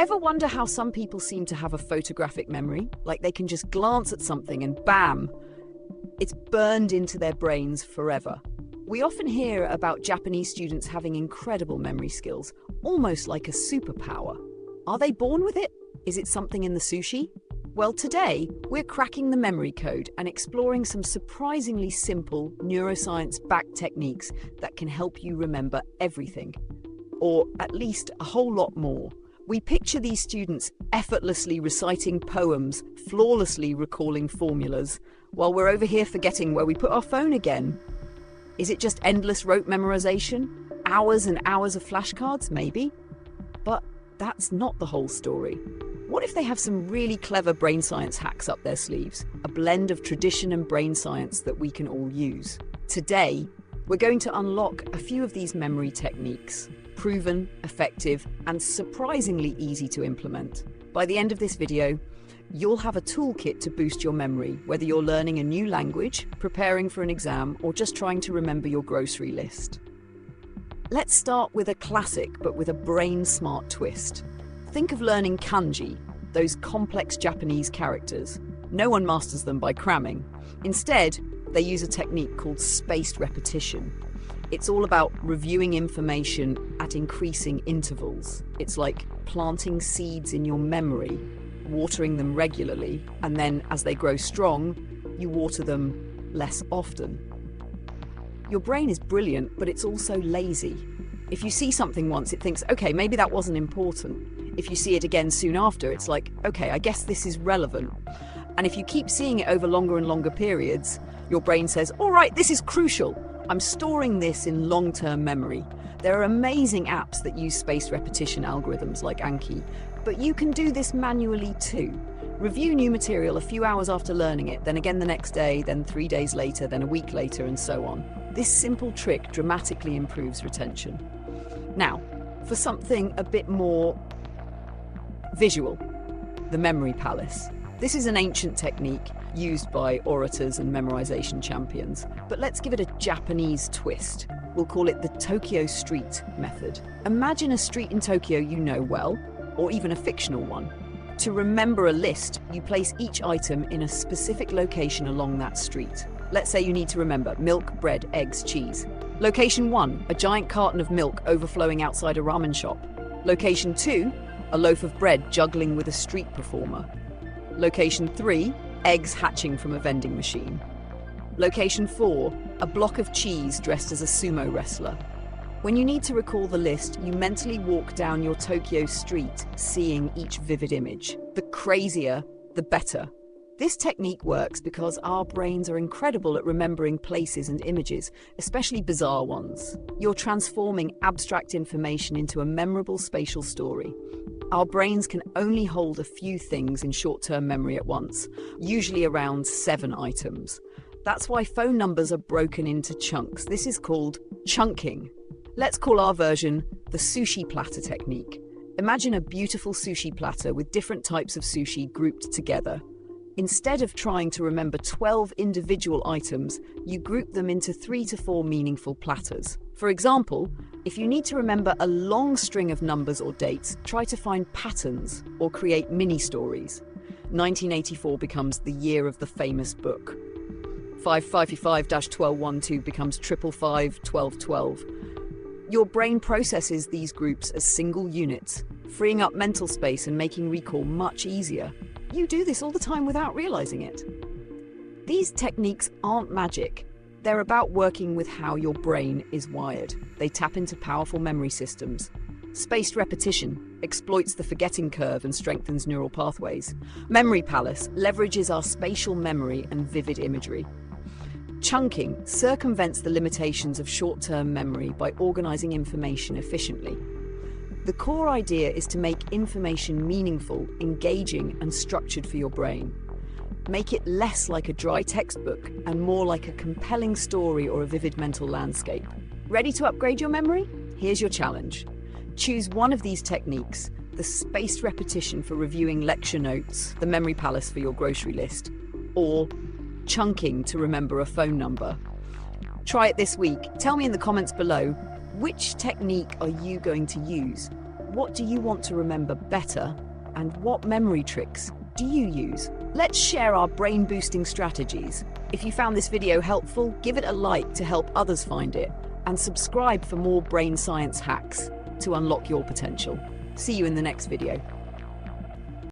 Ever wonder how some people seem to have a photographic memory? Like they can just glance at something and bam, it's burned into their brains forever. We often hear about Japanese students having incredible memory skills, almost like a superpower. Are they born with it? Is it something in the sushi? Well, today, we're cracking the memory code and exploring some surprisingly simple neuroscience-backed techniques that can help you remember everything, or at least a whole lot more. We picture these students effortlessly reciting poems, flawlessly recalling formulas, while we're over here forgetting where we put our phone again. Is it just endless rote memorization? Hours and hours of flashcards, maybe? But that's not the whole story. What if they have some really clever brain science hacks up their sleeves? A blend of tradition and brain science that we can all use. Today, we're going to unlock a few of these memory techniques. Proven, effective, and surprisingly easy to implement. By the end of this video, you'll have a toolkit to boost your memory, whether you're learning a new language, preparing for an exam, or just trying to remember your grocery list. Let's start with a classic, but with a brain-smart twist. Think of learning kanji, those complex Japanese characters. No one masters them by cramming. Instead, they use a technique called spaced repetition. It's all about reviewing information at increasing intervals. It's like planting seeds in your memory, watering them regularly, and then as they grow strong, you water them less often. Your brain is brilliant, but it's also lazy. If you see something once, it thinks, okay, maybe that wasn't important. If you see it again soon after, it's like, okay, I guess this is relevant. And if you keep seeing it over longer and longer periods, your brain says, all right, this is crucial. I'm storing this in long-term memory. There are amazing apps that use spaced repetition algorithms like Anki, but you can do this manually too. Review new material a few hours after learning it, then again the next day, then 3 days later, then a week later, and so on. This simple trick dramatically improves retention. Now, for something a bit more visual, the memory palace. This is an ancient technique used by orators and memorization champions, but let's give it a Japanese twist. We'll call it the Tokyo Street method. Imagine a street in Tokyo you know well, or even a fictional one. To remember a list, you place each item in a specific location along that street. Let's say you need to remember milk, bread, eggs, cheese. Location 1, a giant carton of milk overflowing outside a ramen shop. Location 2, a loaf of bread juggling with a street performer. Location 3, eggs hatching from a vending machine. Location 4, a block of cheese dressed as a sumo wrestler. When you need to recall the list, you mentally walk down your Tokyo street, seeing each vivid image. The crazier, the better. This technique works because our brains are incredible at remembering places and images, especially bizarre ones. You're transforming abstract information into a memorable spatial story. Our brains can only hold a few things in short-term memory at once, usually around 7 items. That's why phone numbers are broken into chunks. This is called chunking. Let's call our version the Sushi Platter technique. Imagine a beautiful sushi platter with different types of sushi grouped together. Instead of trying to remember 12 individual items, you group them into 3 to 4 meaningful platters. For example, if you need to remember a long string of numbers or dates, try to find patterns or create mini-stories. 1984 becomes the year of the famous book. 5555-1212 becomes 555-1212. Your brain processes these groups as single units, freeing up mental space and making recall much easier. You do this all the time without realizing it. These techniques aren't magic. They're about working with how your brain is wired. They tap into powerful memory systems. Spaced repetition exploits the forgetting curve and strengthens neural pathways. Memory Palace leverages our spatial memory and vivid imagery. Chunking circumvents the limitations of short-term memory by organizing information efficiently. The core idea is to make information meaningful, engaging, and structured for your brain. Make it less like a dry textbook and more like a compelling story or a vivid mental landscape. Ready to upgrade your memory? Here's your challenge. Choose one of these techniques, the spaced repetition for reviewing lecture notes, the memory palace for your grocery list, or chunking to remember a phone number. Try it this week. Tell me in the comments below, which technique are you going to use? What do you want to remember better? And what memory tricks do you use? Let's share our brain-boosting strategies. If you found this video helpful, give it a like to help others find it, and subscribe for more brain science hacks to unlock your potential. See you in the next video.